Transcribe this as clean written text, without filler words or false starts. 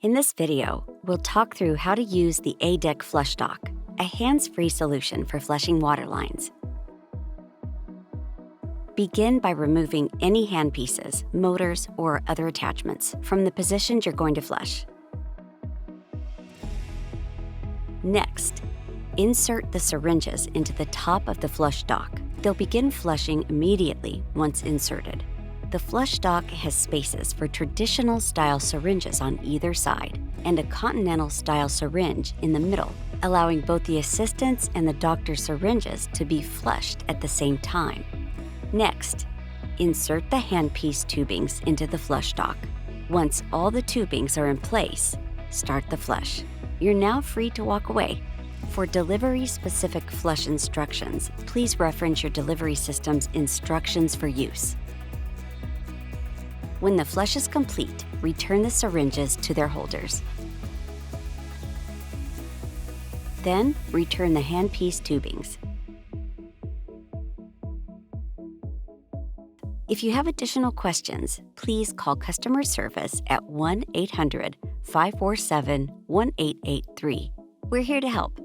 In this video, we'll talk through how to use the A-dec Flush Dock, a hands-free solution for flushing water lines. Begin by removing any handpieces, motors, or other attachments from the positions you're going to flush. Next, insert the syringes into the top of the flush dock. They'll begin flushing immediately once inserted. The flush dock has spaces for traditional style syringes on either side and a continental style syringe in the middle, allowing both the assistant's and the doctor's syringes to be flushed at the same time. Next, insert the handpiece tubings into the flush dock. Once all the tubings are in place, start the flush. You're now free to walk away. For delivery-specific flush instructions, please reference your delivery system's instructions for use. When the flush is complete, return the syringes to their holders. Then, return the handpiece tubings. If you have additional questions, please call customer service at 1-800-547-1883. We're here to help.